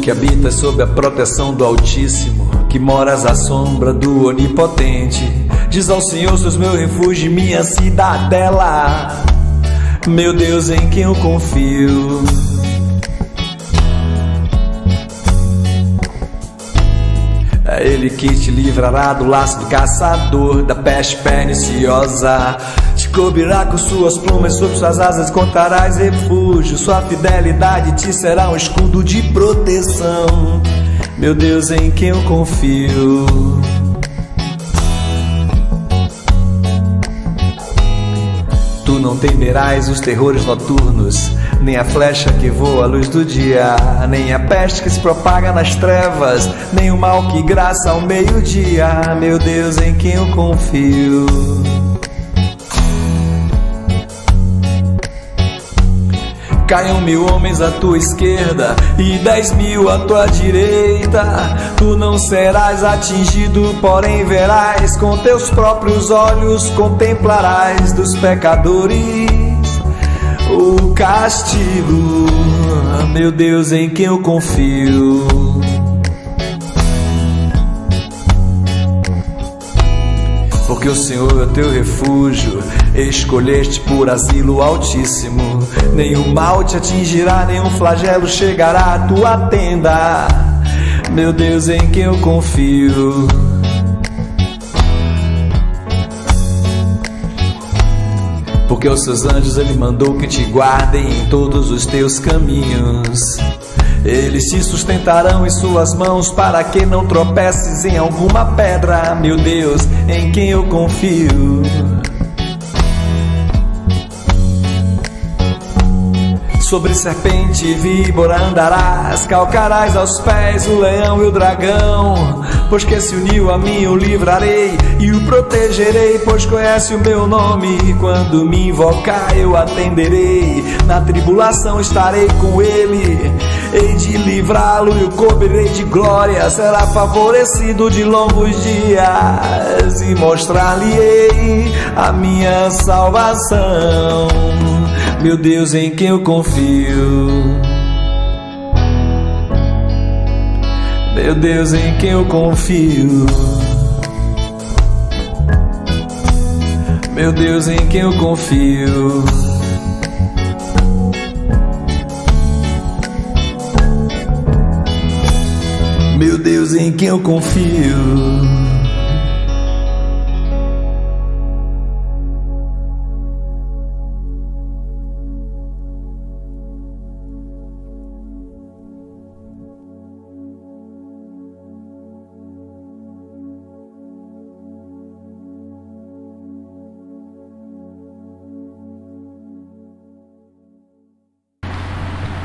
que habitas sob a proteção do Altíssimo, que moras à sombra do Onipotente. Diz ao Senhor: sois meu refúgio e minha cidadela, meu Deus em quem eu confio. É Ele que te livrará do laço do caçador, da peste perniciosa. Te cobrirá com suas plumas, sob suas asas encontrarás refúgio. Sua fidelidade te será um escudo de proteção, meu Deus em quem eu confio. Tu não temerás os terrores noturnos, nem a flecha que voa à luz do dia, nem a peste que se propaga nas trevas, nem o mal que graça ao meio-dia, meu Deus em quem eu confio. Caiam 1000 homens à tua esquerda e 10.000 à tua direita, tu não serás atingido, porém verás com teus próprios olhos, contemplarás dos pecadores o castigo, meu Deus em quem eu confio. Porque o Senhor é o teu refúgio, escolheste por asilo Altíssimo. Nenhum mal te atingirá, nenhum flagelo chegará à tua tenda, meu Deus em quem eu confio. Porque os seus anjos Ele mandou que te guardem em todos os teus caminhos. Eles te sustentarão em suas mãos, para que não tropeces em alguma pedra, meu Deus em quem eu confio. Sobre serpente e víbora andarás, calcarás aos pés o leão e o dragão. Pois que se uniu a mim, eu livrarei e o protegerei, pois conhece o meu nome. E quando me invocar, eu atenderei. Na tribulação estarei com ele, hei de livrá-lo e o cobrirei de glória. Será favorecido de longos dias e mostrar-lhe-ei a minha salvação, meu Deus em quem eu confio. Meu Deus em quem eu confio. Meu Deus em quem eu confio. Meu Deus em quem eu confio.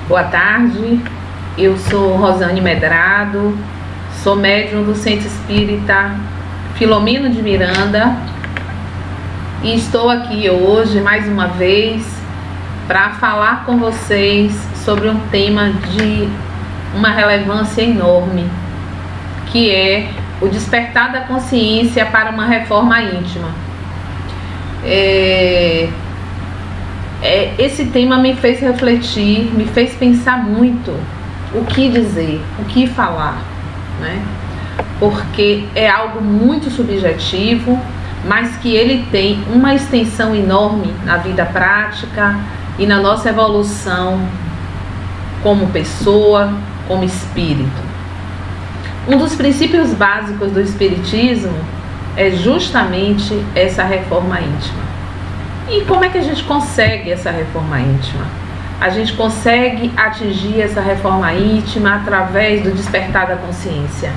Boa tarde, eu sou Rosane Medrado, sou médium do Centro Espírita Filomeno de Miranda e estou aqui hoje mais uma vez para falar com vocês sobre um tema de uma relevância enorme, que é o despertar da consciência para uma reforma íntima. Esse tema me fez refletir, me fez pensar muito o que dizer, o que falar, né? Porque é algo muito subjetivo, mas que ele tem uma extensão enorme na vida prática e na nossa evolução como pessoa, como espírito. Um dos princípios básicos do espiritismo é justamente essa reforma íntima. E como é que a gente consegue essa reforma íntima? A gente consegue atingir essa reforma íntima através do despertar da consciência,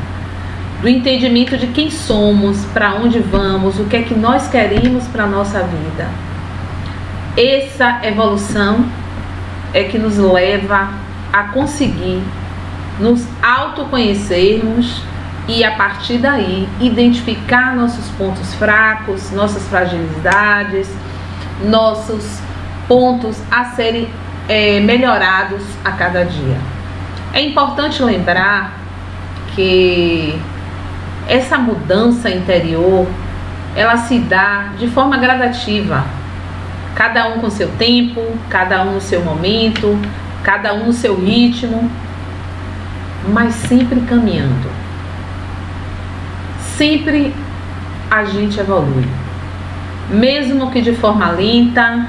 do entendimento de quem somos, para onde vamos, o que é que nós queremos para a nossa vida. Essa evolução é que nos leva a conseguir nos autoconhecermos e, a partir daí, identificar nossos pontos fracos, nossas fragilidades, nossos pontos a serem melhorados a cada dia. É importante lembrar que essa mudança interior, ela se dá de forma gradativa, cada um com seu tempo, cada um no seu momento, cada um no seu ritmo, mas sempre caminhando. Sempre a gente evolui. Mesmo que de forma lenta,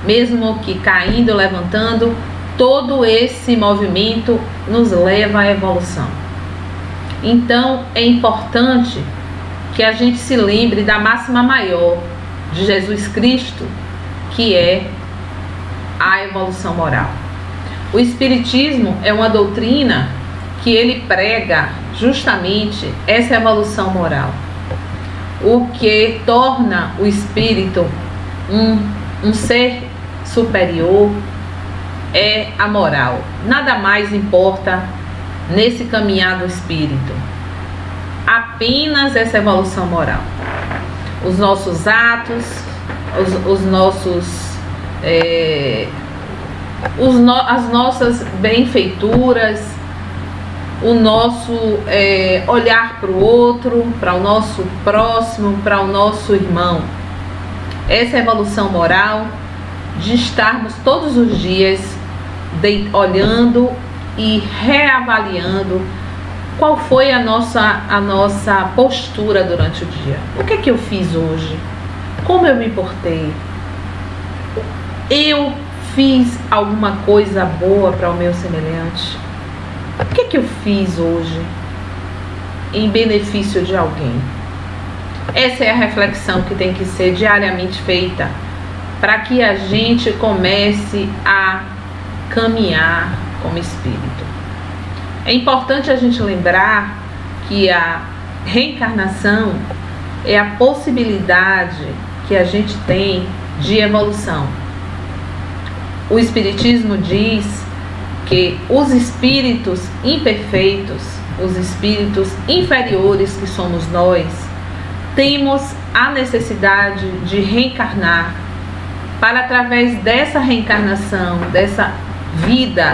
mesmo que caindo, levantando, todo esse movimento nos leva à evolução. Então é importante que a gente se lembre da máxima maior de Jesus Cristo, que é a evolução moral. O Espiritismo é uma doutrina que ele prega justamente essa evolução moral, o que torna o espírito um ser superior é a moral. Nada mais importa nesse caminhar do espírito, apenas essa evolução moral. Os nossos atos, as nossas benfeituras, o nosso olhar para o outro, para o nosso próximo, para o nosso irmão. Essa evolução moral de estarmos todos os dias olhando e reavaliando qual foi a nossa postura durante o dia. O que é que eu fiz hoje? Como eu me portei? Eu fiz alguma coisa boa para o meu semelhante? O que é que eu fiz hoje em benefício de alguém? Essa é a reflexão que tem que ser diariamente feita para que a gente comece a caminhar como espírito. É importante a gente lembrar que a reencarnação é a possibilidade que a gente tem de evolução. O Espiritismo diz que os espíritos imperfeitos, os espíritos inferiores que somos nós, temos a necessidade de reencarnar para, através dessa reencarnação, dessa vida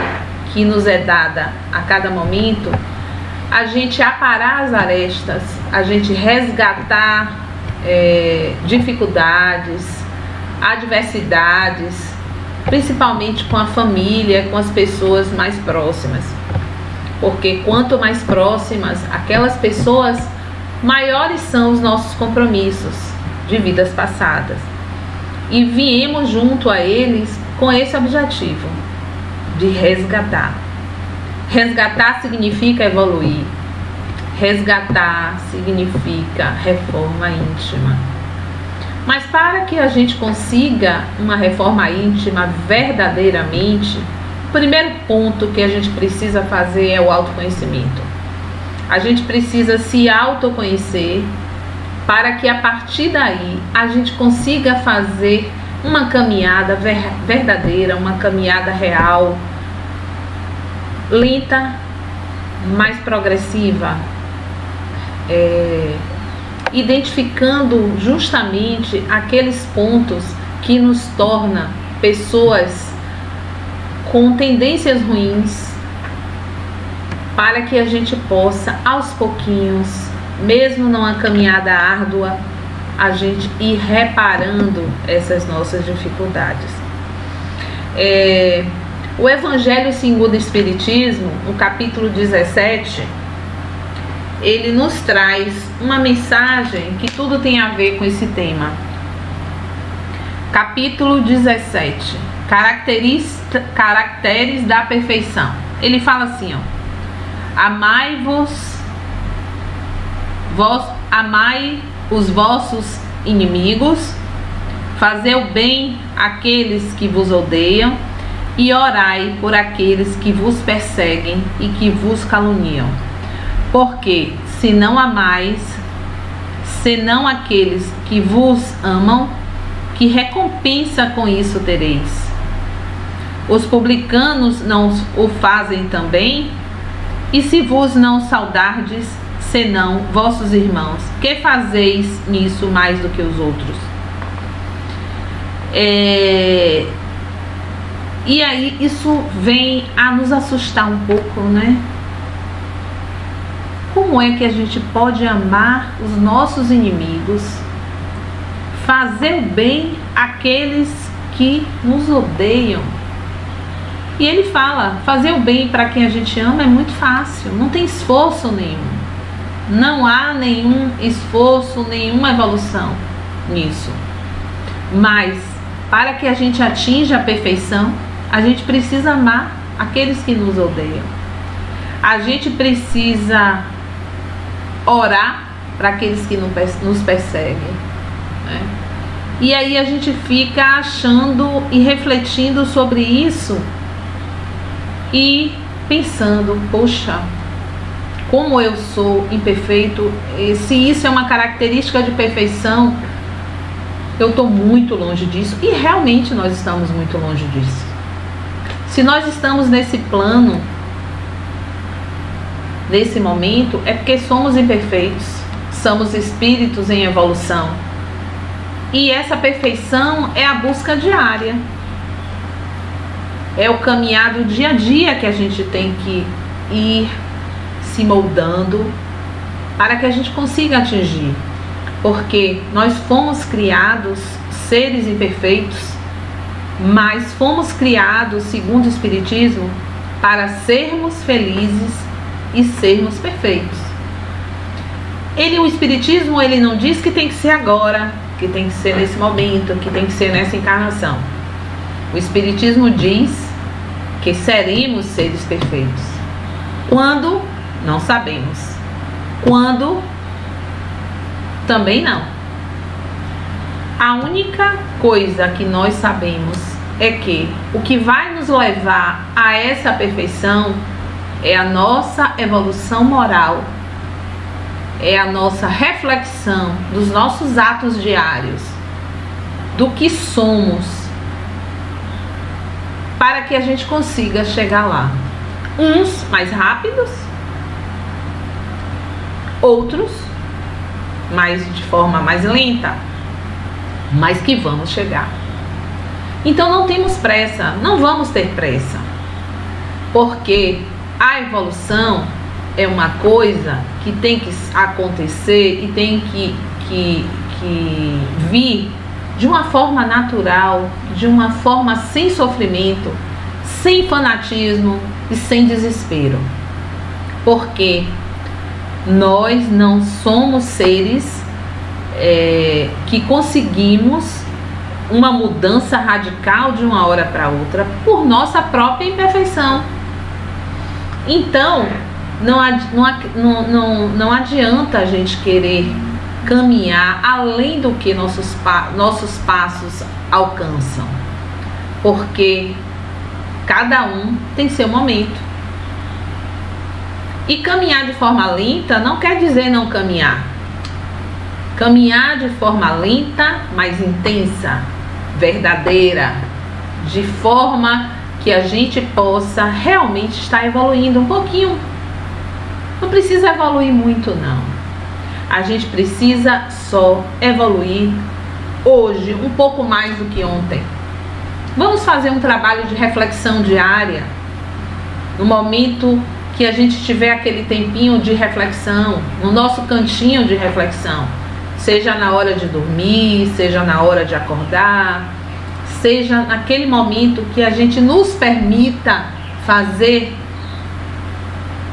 que nos é dada a cada momento, a gente aparar as arestas, a gente resgatar dificuldades, adversidades, principalmente com a família, com as pessoas mais próximas. Porque quanto mais próximas aquelas pessoas, maiores são os nossos compromissos de vidas passadas. E viemos junto a eles com esse objetivo de resgatar. Resgatar significa evoluir. Resgatar significa reforma íntima. Mas para que a gente consiga uma reforma íntima verdadeiramente, o primeiro ponto que a gente precisa fazer é o autoconhecimento. A gente precisa se autoconhecer para que a partir daí a gente consiga fazer uma caminhada verdadeira, uma caminhada real, lenta, mais progressiva, identificando justamente aqueles pontos que nos tornam pessoas com tendências ruins, para que a gente possa, aos pouquinhos, mesmo numa caminhada árdua, a gente ir reparando essas nossas dificuldades. O Evangelho segundo o Espiritismo, no capítulo 17, ele nos traz uma mensagem que tudo tem a ver com esse tema. Capítulo 17, caracteres da perfeição. Ele fala assim, amai os vossos inimigos, fazei o bem àqueles que vos odeiam e orai por aqueles que vos perseguem e que vos caluniam. Porque se não amais, senão aqueles que vos amam, que recompensa com isso tereis? Os publicanos não o fazem também? E se vos não saudardes, senão vossos irmãos, que fazeis nisso mais do que os outros? E aí isso vem a nos assustar um pouco, né? Como é que a gente pode amar os nossos inimigos, fazer o bem àqueles que nos odeiam E ele fala, fazer o bem para quem a gente ama é muito fácil, não tem esforço nenhum. Não há nenhum esforço, nenhuma evolução nisso. Mas, para que a gente atinja a perfeição, a gente precisa amar aqueles que nos odeiam. A gente precisa orar para aqueles que nos perseguem, né? E aí a gente fica achando e refletindo sobre isso e pensando, poxa, como eu sou imperfeito, e se isso é uma característica de perfeição, eu estou muito longe disso. E realmente nós estamos muito longe disso. Se nós estamos nesse plano, nesse momento, é porque somos imperfeitos, somos espíritos em evolução. E essa perfeição é a busca diária. É o caminhar do dia a dia que a gente tem que ir se moldando para que a gente consiga atingir. Porque nós fomos criados seres imperfeitos, mas fomos criados, segundo o Espiritismo, para sermos felizes e sermos perfeitos. O Espiritismo, ele não diz que tem que ser agora, que tem que ser nesse momento, que tem que ser nessa encarnação. O Espiritismo diz que seremos seres perfeitos. Quando? Não sabemos. Quando? Também não. A única coisa que nós sabemos é que o que vai nos levar a essa perfeição é a nossa evolução moral, é a nossa reflexão dos nossos atos diários, do que somos, para que a gente consiga chegar lá. Uns mais rápidos, outros de forma mais lenta, mas que vamos chegar. Então não temos pressa, não vamos ter pressa, porque a evolução é uma coisa que tem que acontecer e tem que vir de uma forma natural, de uma forma sem sofrimento, sem fanatismo e sem desespero. Porque nós não somos seres que conseguimos uma mudança radical de uma hora para outra por nossa própria imperfeição. Então, não adianta a gente querer caminhar além do que nossos passos alcançam, porque cada um tem seu momento. E caminhar de forma lenta não quer dizer não caminhar. Caminhar de forma lenta, mas intensa, verdadeira, de forma que a gente possa realmente estar evoluindo um pouquinho. Não precisa evoluir muito, não. A gente precisa só evoluir hoje um pouco mais do que ontem. Vamos fazer um trabalho de reflexão diária. No momento que a gente tiver aquele tempinho de reflexão, no nosso cantinho de reflexão, seja na hora de dormir, seja na hora de acordar, seja naquele momento que a gente nos permita fazer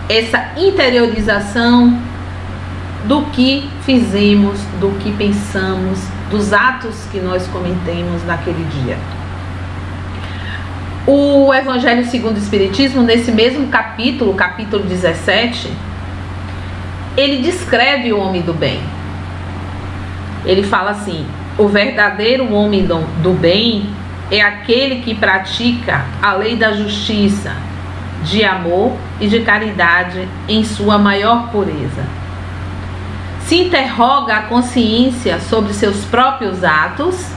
essa interiorização do que fizemos, do que pensamos, dos atos que nós cometemos naquele dia. O Evangelho segundo o Espiritismo, nesse mesmo capítulo, capítulo 17, ele descreve o homem do bem. Ele fala assim: o verdadeiro homem do bem é aquele que pratica a lei da justiça, de amor e de caridade em sua maior pureza. Se interroga a consciência sobre seus próprios atos,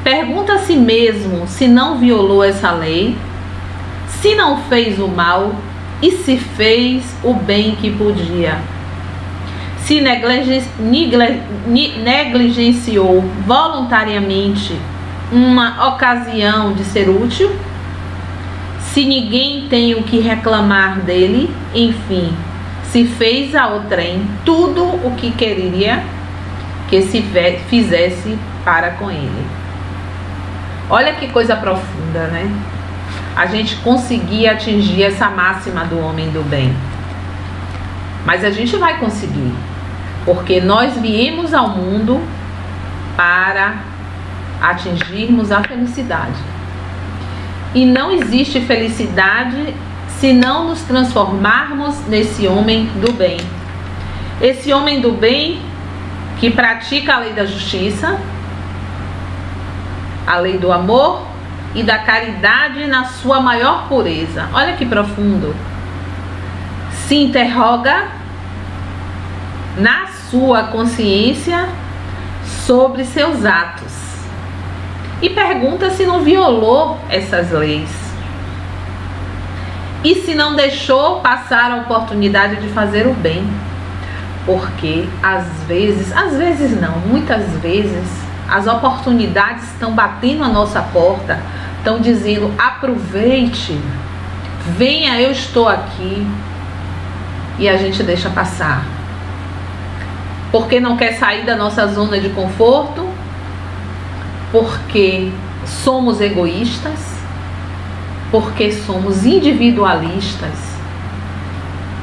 pergunta a si mesmo se não violou essa lei, se não fez o mal e se fez o bem que podia. Se negligenciou voluntariamente uma ocasião de ser útil, se ninguém tem o que reclamar dele, enfim, se fez a outrem tudo o que queria que se fizesse para com ele. Olha que coisa profunda, né? a gente conseguir atingir essa máxima do homem do bem. Mas a gente vai conseguir, porque nós viemos ao mundo para atingirmos a felicidade. E não existe felicidade se não nos transformarmos nesse homem do bem. Esse homem do bem que pratica a lei da justiça, a lei do amor e da caridade na sua maior pureza. Olha que profundo. Se interroga na sua consciência sobre seus atos e pergunta se não violou essas leis e se não deixou passar a oportunidade de fazer o bem, porque às vezes não, muitas vezes as oportunidades estão batendo a nossa porta, estão dizendo: aproveite, venha, eu estou aqui, e a gente deixa passar. Porque não quer sair da nossa zona de conforto, porque somos egoístas, porque somos individualistas,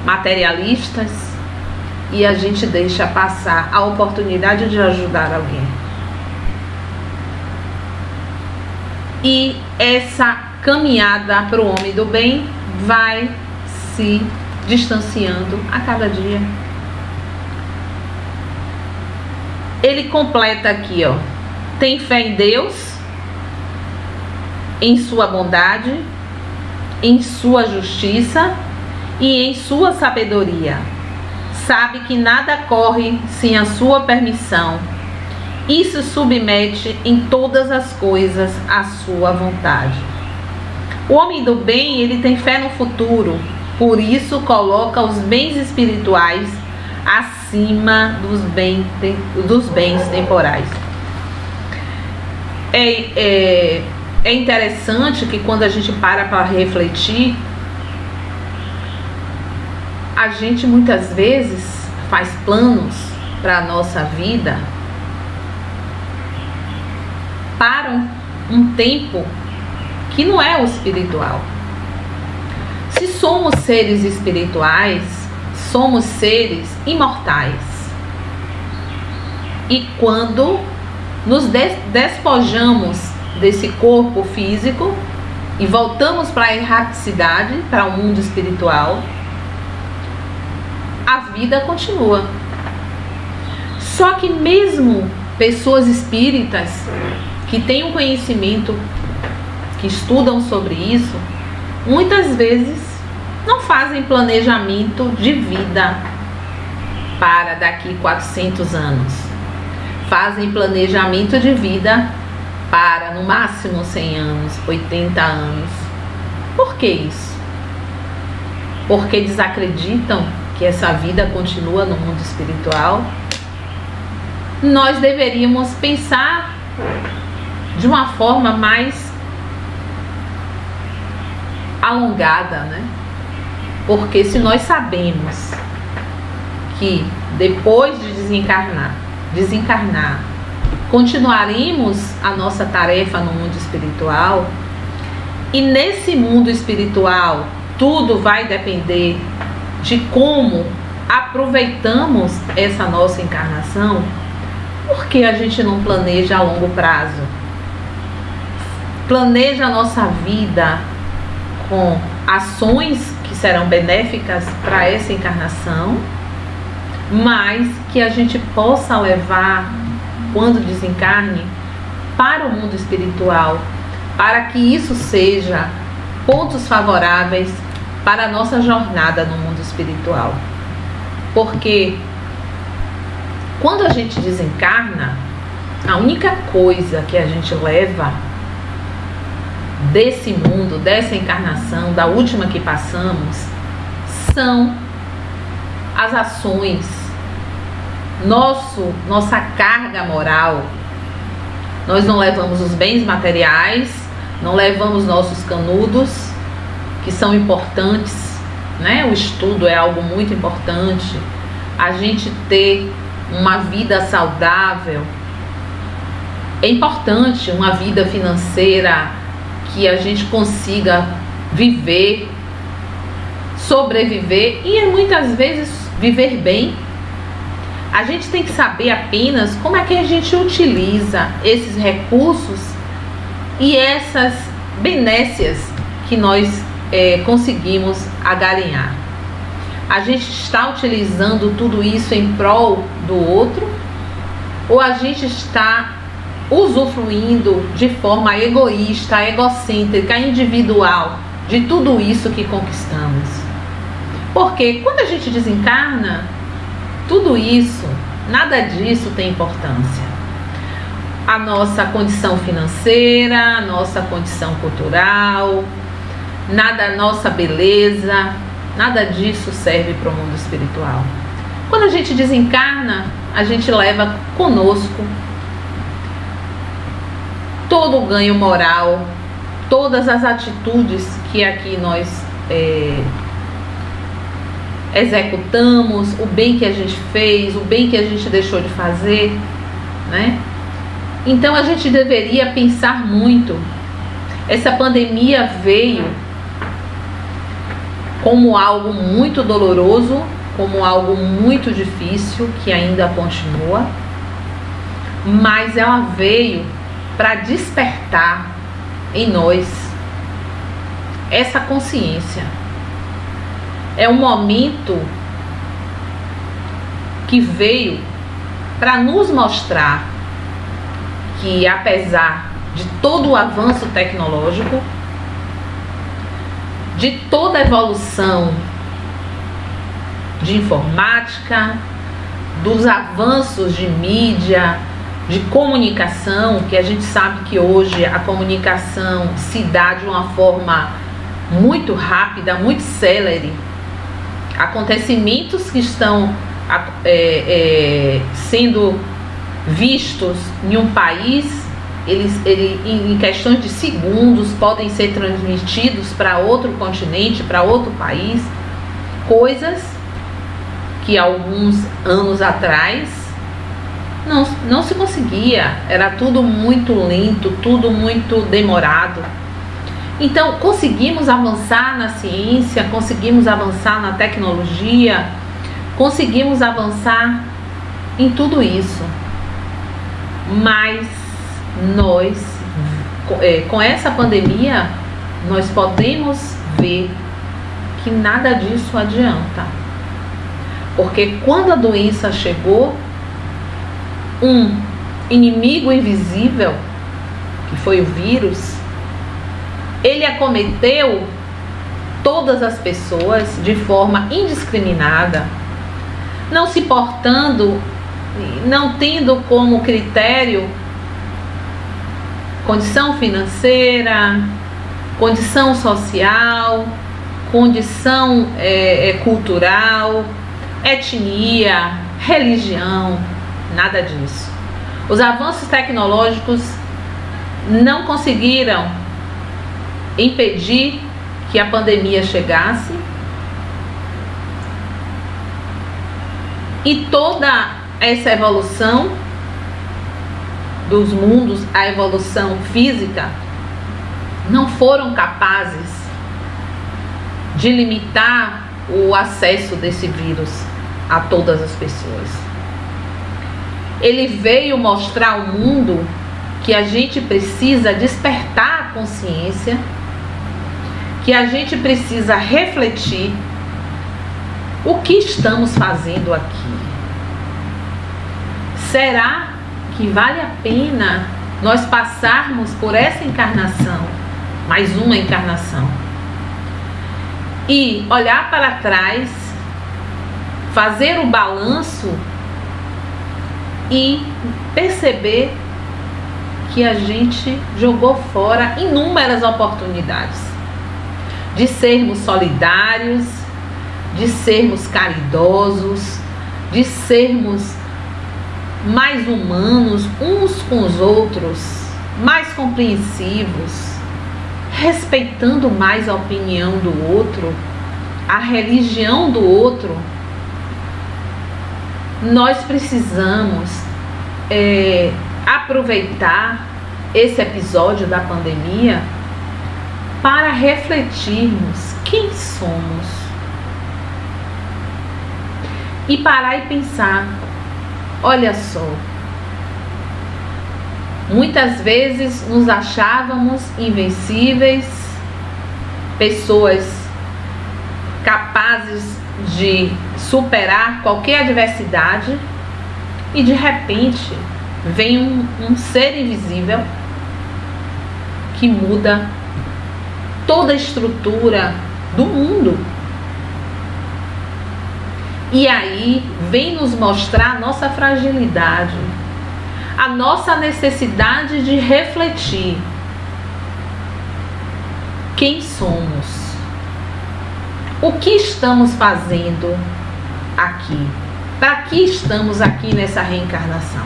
materialistas, e a gente deixa passar a oportunidade de ajudar alguém. E essa caminhada para o homem do bem vai se distanciando a cada dia. Ele completa aqui, ó: tem fé em Deus, em sua bondade, em sua justiça e em sua sabedoria. Sabe que nada corre sem a sua permissão e se submete em todas as coisas à sua vontade. O homem do bem, ele tem fé no futuro, por isso coloca os bens espirituais acima dos bens temporais. É interessante que quando a gente para refletir, a gente muitas vezes faz planos para a nossa vida para um tempo que não é o espiritual. Se somos seres espirituais, somos seres imortais. E quando nos despojamos desse corpo físico e voltamos para a erraticidade, para o mundo espiritual, a vida continua. Só que mesmo pessoas espíritas que têm um conhecimento, que estudam sobre isso, muitas vezes não fazem planejamento de vida para daqui 400 anos. Fazem planejamento de vida para no máximo 100 anos, 80 anos. Por que isso? Porque desacreditam que essa vida continua no mundo espiritual. Nós deveríamos pensar de uma forma mais alongada, né? Porque se nós sabemos que depois de desencarnar, continuaremos a nossa tarefa no mundo espiritual, e nesse mundo espiritual tudo vai depender de como aproveitamos essa nossa encarnação, por que a gente não planeja a longo prazo? Planeja a nossa vida com ações que serão benéficas para essa encarnação, mas que a gente possa levar, quando desencarne, para o mundo espiritual, para que isso seja pontos favoráveis para a nossa jornada no mundo espiritual. Porque quando a gente desencarna, a única coisa que a gente leva desse mundo, dessa encarnação, da última que passamos, são as ações, nossa carga moral. Nós não levamos os bens materiais, não levamos nossos canudos, que são importantes, né? O estudo é algo muito importante. A gente ter uma vida saudável é importante, uma vida financeira que a gente consiga viver, sobreviver e muitas vezes viver bem. A gente tem que saber apenas como é que a gente utiliza esses recursos e essas benécias que nós conseguimos agarinhar. A gente está utilizando tudo isso em prol do outro, ou a gente está usufruindo de forma egoísta, egocêntrica, individual de tudo isso que conquistamos? Porque quando a gente desencarna, tudo isso, nada disso tem importância. A nossa condição financeira, a nossa condição cultural, nada, a nossa beleza, nada disso serve para o mundo espiritual. Quando a gente desencarna, a gente leva conosco todo o ganho moral, todas as atitudes que aqui nós executamos, o bem que a gente fez, o bem que a gente deixou de fazer, né? Então a gente deveria pensar muito. Essa pandemia veio como algo muito doloroso, como algo muito difícil, que ainda continua, mas ela veio para despertar em nós essa consciência. É um momento que veio para nos mostrar que, apesar de todo o avanço tecnológico, de toda a evolução de informática, dos avanços de mídia, de comunicação, que a gente sabe que hoje a comunicação se dá de uma forma muito rápida, muito célere. Acontecimentos que estão sendo vistos em um país, em questões de segundos podem ser transmitidos para outro continente, para outro país, coisas que alguns anos atrás não se conseguia, era tudo muito lento, tudo muito demorado. Então conseguimos avançar na ciência, conseguimos avançar na tecnologia, conseguimos avançar em tudo isso, mas nós, com essa pandemia, nós podemos ver que nada disso adianta, porque quando a doença chegou, um inimigo invisível, que foi o vírus, ele acometeu todas as pessoas de forma indiscriminada, não se portando, não tendo como critério condição financeira, condição social, condição cultural, etnia, religião, nada disso. Os avanços tecnológicos não conseguiram impedir que a pandemia chegasse, e toda essa evolução dos mundos, a evolução física, não foram capazes de limitar o acesso desse vírus a todas as pessoas. Ele veio mostrar ao mundo que a gente precisa despertar a consciência, que a gente precisa refletir o que estamos fazendo aqui. Será que vale a pena nós passarmos por essa encarnação, mais uma encarnação, e olhar para trás, fazer o balanço e perceber que a gente jogou fora inúmeras oportunidades de sermos solidários, de sermos caridosos, de sermos mais humanos uns com os outros, mais compreensivos, respeitando mais a opinião do outro, a religião do outro. Nós precisamos aproveitar esse episódio da pandemia para refletirmos quem somos e parar e pensar, olha só, muitas vezes nos achávamos invencíveis, pessoas capazes de superar qualquer adversidade, e de repente vem um ser invisível que muda toda a estrutura do mundo. E aí vem nos mostrar a nossa fragilidade, a nossa necessidade de refletir quem somos, o que estamos fazendo aqui, para que estamos aqui nessa reencarnação.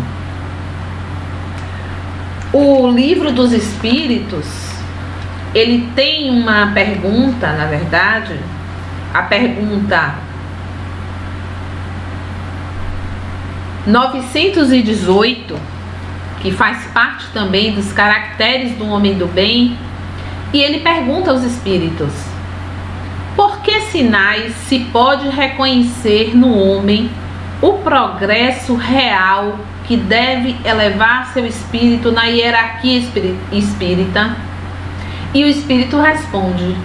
O Livro dos Espíritos, ele tem uma pergunta, na verdade, a pergunta 918, que faz parte também dos caracteres do homem do bem, e ele pergunta aos espíritos: por que sinais se pode reconhecer no homem o progresso real que deve elevar seu espírito na hierarquia espírita? E o espírito responde: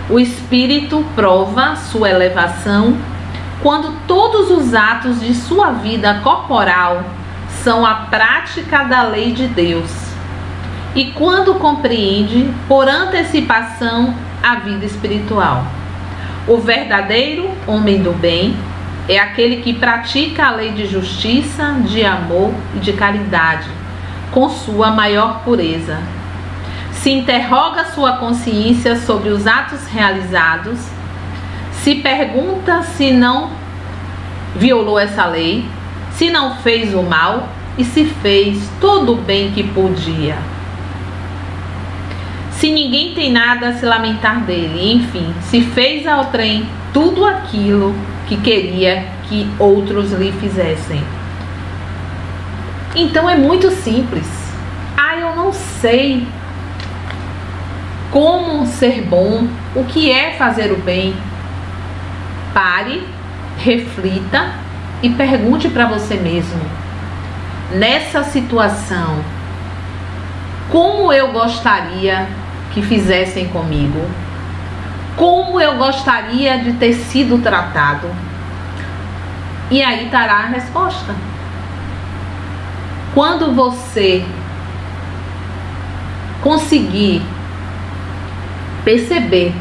o espírito prova sua elevação quando todos os atos de sua vida corporal são a prática da lei de Deus, e quando compreende por antecipação a vida espiritual. O verdadeiro homem do bem é aquele que pratica a lei de justiça, de amor e de caridade com sua maior pureza. Se interroga sua consciência sobre os atos realizados, se pergunta se não violou essa lei, se não fez o mal e se fez todo o bem que podia. Se ninguém tem nada a se lamentar dele, enfim, se fez ao trem tudo aquilo que queria que outros lhe fizessem. Então é muito simples. Eu não sei como ser bom, o que é fazer o bem. Pare, reflita e pergunte para você mesmo: nessa situação, como eu gostaria que fizessem comigo? Como eu gostaria de ter sido tratado? E aí estará a resposta. Quando você conseguir perceber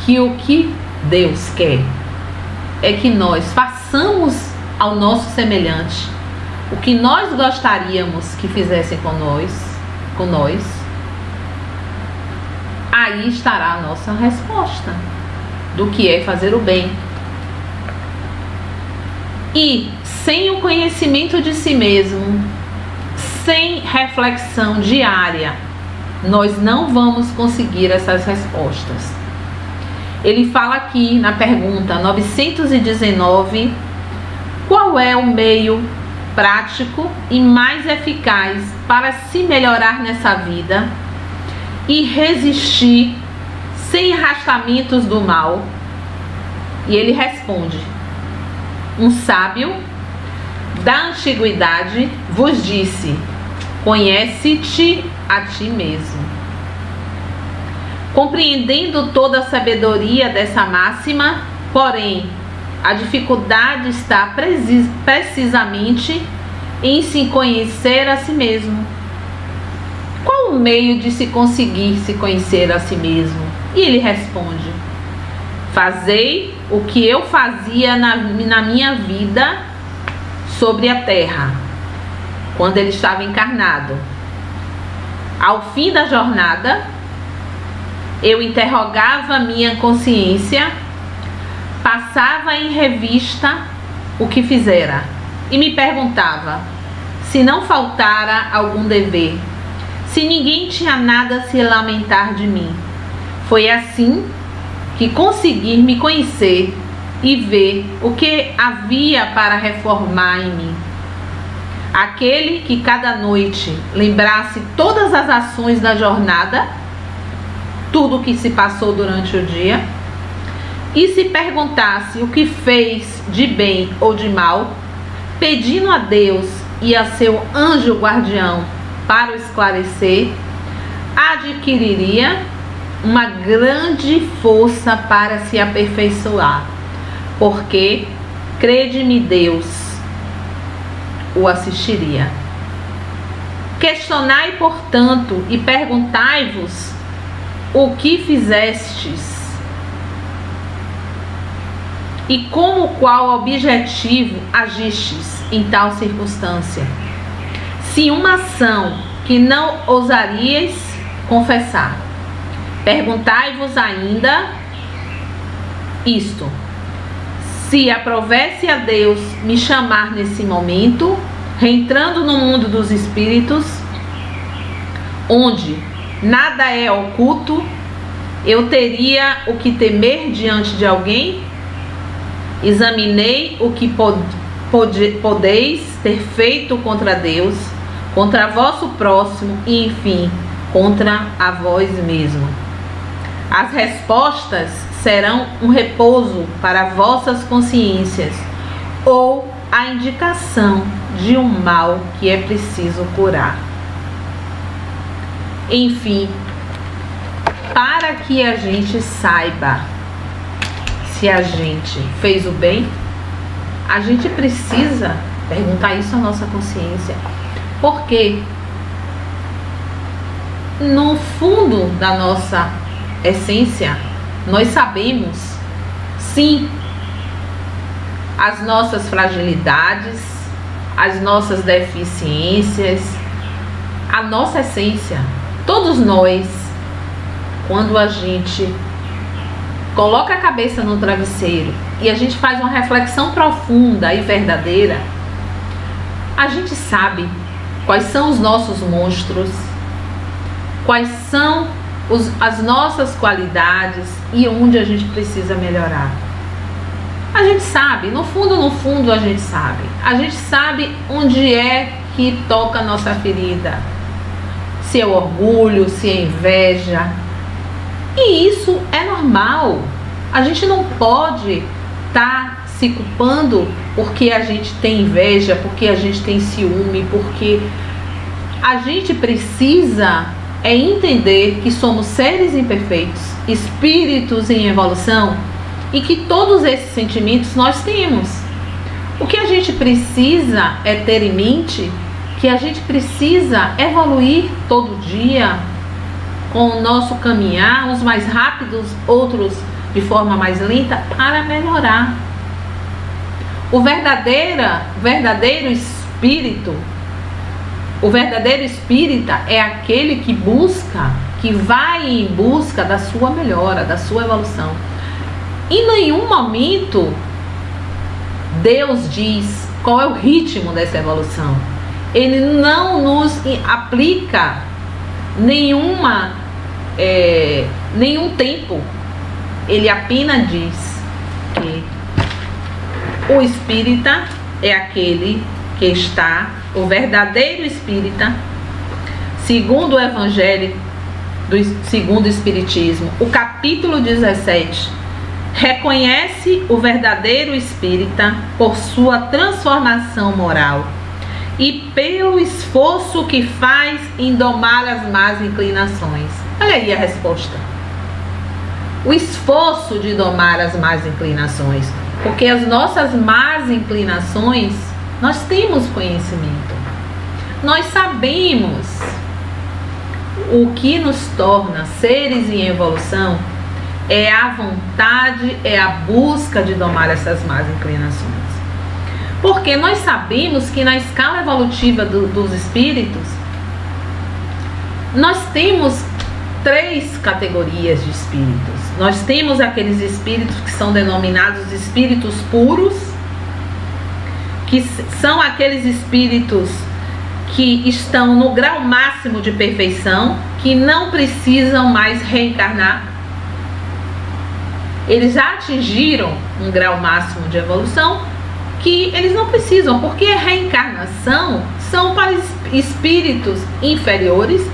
que o que Deus quer é que nós façamos ao nosso semelhante o que nós gostaríamos que fizessem com nós, aí estará a nossa resposta do que é fazer o bem. E sem o conhecimento de si mesmo, sem reflexão diária, nós não vamos conseguir essas respostas. Ele fala aqui na pergunta 919, qual é o meio prático e mais eficaz para se melhorar nessa vida e resistir sem arrastamentos do mal? E ele responde: um sábio da antiguidade vos disse: conhece-te a ti mesmo. Compreendendo toda a sabedoria dessa máxima, porém, a dificuldade está precisamente em se conhecer a si mesmo. Qual o meio de se conseguir se conhecer a si mesmo? E ele responde: fazei o que eu fazia na minha vida sobre a terra, quando ele estava encarnado. Ao fim da jornada, eu interrogava minha consciência, passava em revista o que fizera e me perguntava se não faltara algum dever, se ninguém tinha nada a se lamentar de mim. Foi assim que consegui me conhecer e ver o que havia para reformar em mim. Aquele que cada noite lembrasse todas as ações da jornada tudo o que se passou durante o dia e se perguntasse o que fez de bem ou de mal, pedindo a Deus e a seu anjo guardião para o esclarecer, adquiriria uma grande força para se aperfeiçoar, porque, crede-me, Deus o assistiria. Questionai, portanto, e perguntai-vos o que fizestes e como qual objetivo agistes em tal circunstância. Se uma ação que não ousarias confessar, perguntai-vos ainda isto: se aprovesse a Deus me chamar nesse momento, reentrando no mundo dos espíritos, onde nada é oculto, eu teria o que temer diante de alguém? Examinei o que podeis ter feito contra Deus, contra vosso próximo e, enfim, contra a vós mesmo. As respostas serão um repouso para vossas consciências ou a indicação de um mal que é preciso curar. Enfim, para que a gente saiba se a gente fez o bem, a gente precisa perguntar isso à nossa consciência, porque no fundo da nossa essência nós sabemos, sim, as nossas fragilidades, as nossas deficiências, a nossa essência. Todos nós, quando a gente coloca a cabeça no travesseiro e a gente faz uma reflexão profunda e verdadeira, a gente sabe quais são os nossos monstros, quais são as nossas qualidades e onde a gente precisa melhorar. A gente sabe, no fundo a gente sabe. A gente sabe onde é que toca a nossa ferida. Se é o orgulho, se é a inveja. E isso é normal. A gente não pode estar se culpando porque a gente tem inveja, porque a gente tem ciúme, porque a gente precisa entender que somos seres imperfeitos, espíritos em evolução, e que todos esses sentimentos nós temos. O que a gente precisa é ter em mente que a gente precisa evoluir todo dia com o nosso caminhar, uns mais rápidos, outros de forma mais lenta, para melhorar. O verdadeiro espírito, o verdadeiro espírita é aquele que busca, que vai em busca da sua melhora, da sua evolução. Em nenhum momento Deus diz qual é o ritmo dessa evolução. Ele não nos aplica nenhum tempo. Ele apenas diz que o espírita é aquele que está, o verdadeiro espírita, segundo o Evangelho segundo o Espiritismo, o capítulo 17, reconhece o verdadeiro espírita por sua transformação moral e pelo esforço que faz em domar as más inclinações. Olha aí a resposta. O esforço de domar as más inclinações, porque as nossas más inclinações, nós temos conhecimento, nós sabemos. O que nos torna seres em evolução é a vontade, é a busca de domar essas más inclinações. Porque nós sabemos que na escala evolutiva dos espíritos, nós temos 3 categorias de espíritos. Nós temos aqueles espíritos que são denominados espíritos puros, que são aqueles espíritos que estão no grau máximo de perfeição, que não precisam mais reencarnar. Eles já atingiram um grau máximo de evolução que eles não precisam, porque a reencarnação são para espíritos inferiores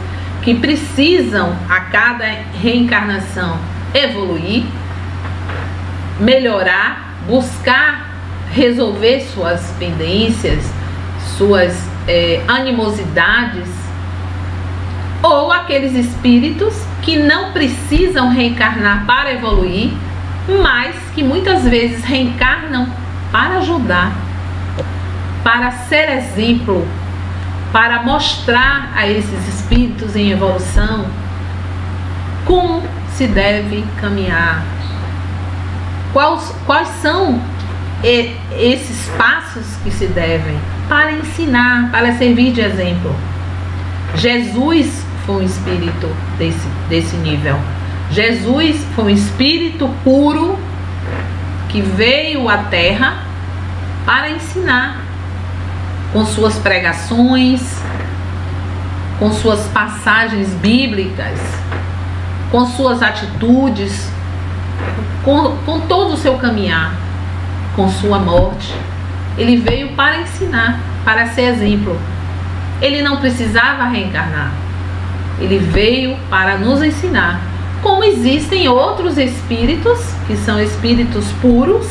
que precisam a cada reencarnação evoluir, melhorar, buscar resolver suas pendências, suas animosidades, ou aqueles espíritos que não precisam reencarnar para evoluir, mas que muitas vezes reencarnam para ajudar, para ser exemplo, para mostrar a esses espíritos em evolução como se deve caminhar, quais são esses passos que se devem, para ensinar, para servir de exemplo. Jesus foi um espírito desse nível. Jesus foi um espírito puro que veio à Terra para ensinar, com suas pregações, com suas passagens bíblicas, com suas atitudes, com todo o seu caminhar, com sua morte. Ele veio para ensinar, para ser exemplo. Ele não precisava reencarnar. Ele veio para nos ensinar. Como existem outros espíritos, que são espíritos puros,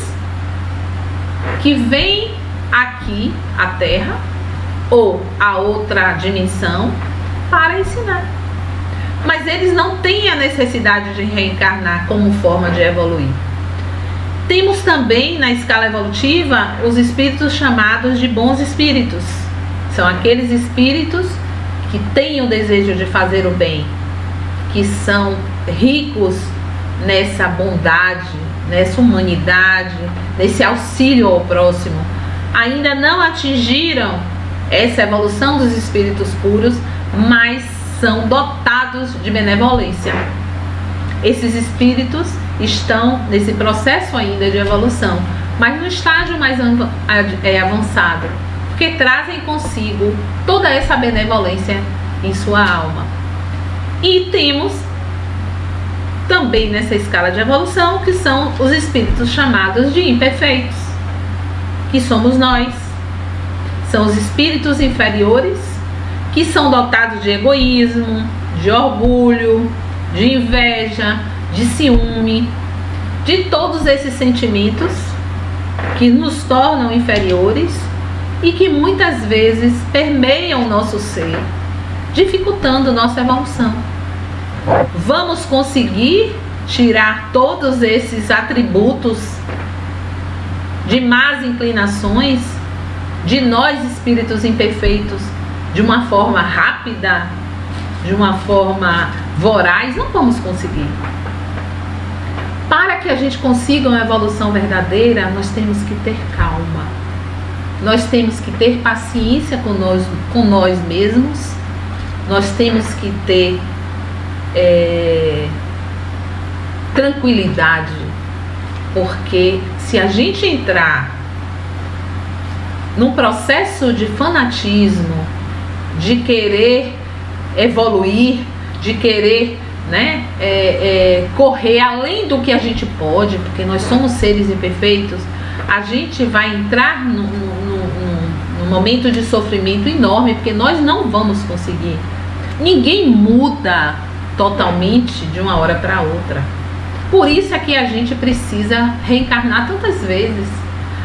que vêm aqui à Terra ou a outra dimensão para ensinar. Mas eles não têm a necessidade de reencarnar como forma de evoluir. Temos também na escala evolutiva os espíritos chamados de bons espíritos. São aqueles espíritos que têm o desejo de fazer o bem, que são ricos nessa bondade, nessa humanidade, nesse auxílio ao próximo. Ainda não atingiram essa evolução dos espíritos puros, mas são dotados de benevolência. Esses espíritos estão nesse processo ainda de evolução, mas no estágio mais avançado, porque trazem consigo toda essa benevolência em sua alma. E temos também nessa escala de evolução que são os espíritos chamados de imperfeitos, que somos nós. São os espíritos inferiores que são dotados de egoísmo, de orgulho, de inveja, de ciúme, de todos esses sentimentos que nos tornam inferiores e que muitas vezes permeiam o nosso ser, dificultando nossa evolução. Vamos conseguir tirar todos esses atributos de más inclinações de nós espíritos imperfeitos de uma forma rápida, de uma forma voraz? Não vamos conseguir. Para que a gente consiga uma evolução verdadeira, nós temos que ter calma, nós temos que ter paciência com nós mesmos, nós temos que ter tranquilidade, porque se a gente entrar num processo de fanatismo, de querer evoluir, de querer correr além do que a gente pode, porque nós somos seres imperfeitos, a gente vai entrar num momento de sofrimento enorme, porque nós não vamos conseguir. Ninguém muda totalmente de uma hora para outra. Por isso é que a gente precisa reencarnar tantas vezes,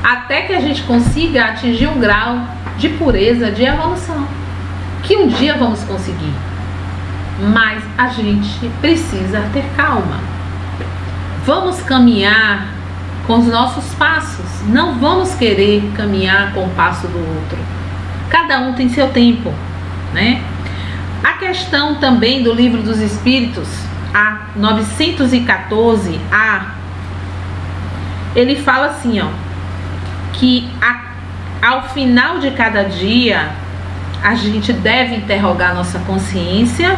até que a gente consiga atingir um grau de pureza, de evolução, que um dia vamos conseguir. Mas a gente precisa ter calma. Vamos caminhar com os nossos passos. Não vamos querer caminhar com o passo do outro. Cada um tem seu tempo, né? A questão também do Livro dos Espíritos, a 914A, ele fala assim, ó, que ao final de cada dia a gente deve interrogar nossa consciência,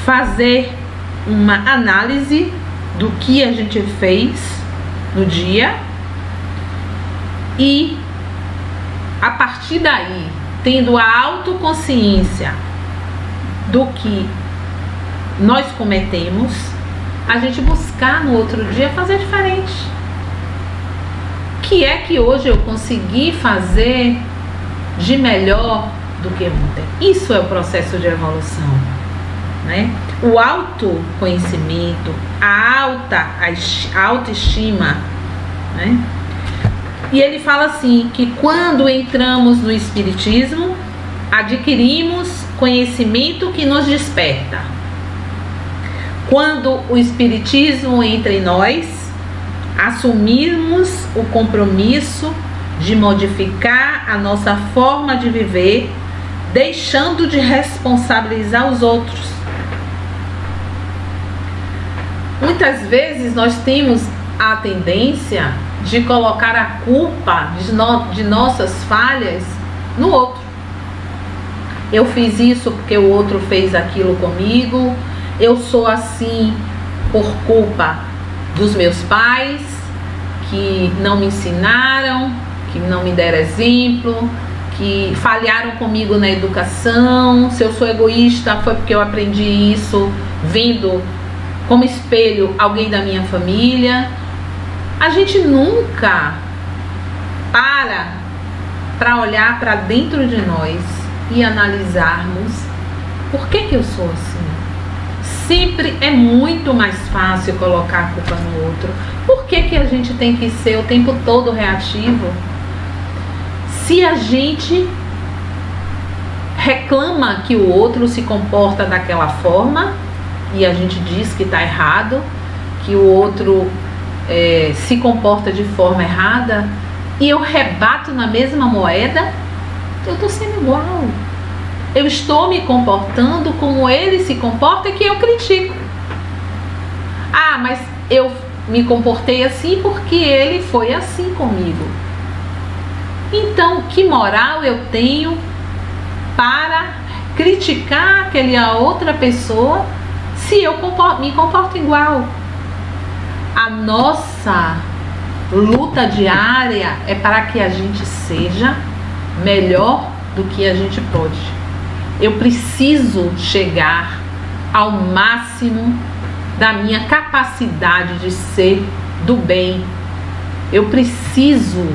fazer uma análise do que a gente fez no dia e, a partir daí, tendo a autoconsciência do que nós cometemos, a gente buscar no outro dia fazer diferente. O que é que hoje eu consegui fazer de melhor do que ontem. Isso é o processo de evolução, né? O autoconhecimento, a autoestima, né? E ele fala assim, que quando entramos no Espiritismo, adquirimos conhecimento que nos desperta. Quando o Espiritismo entra em nós, assumimos o compromisso de modificar a nossa forma de viver, deixando de responsabilizar os outros. Muitas vezes nós temos a tendência de colocar a culpa de nossas falhas no outro. Eu fiz isso porque o outro fez aquilo comigo, eu sou assim por culpa dos meus pais, que não me ensinaram, que não me deram exemplo, que falharam comigo na educação. Se eu sou egoísta, foi porque eu aprendi isso vendo como espelho alguém da minha família. A gente nunca para olhar para dentro de nós e analisarmos por que eu sou assim. Sempre é muito mais fácil colocar a culpa no outro. Por que a gente tem que ser o tempo todo reativo? Se a gente reclama que o outro se comporta daquela forma e a gente diz que está errado, que o outro se comporta de forma errada, e eu rebato na mesma moeda, eu estou sendo igual. Eu estou me comportando como ele se comporta, que eu critico. Ah, mas eu me comportei assim porque ele foi assim comigo. Então, que moral eu tenho para criticar aquela outra pessoa se eu me comporto igual? A nossa luta diária é para que a gente seja melhor do que a gente pode. Eu preciso chegar ao máximo da minha capacidade de ser do bem. Eu preciso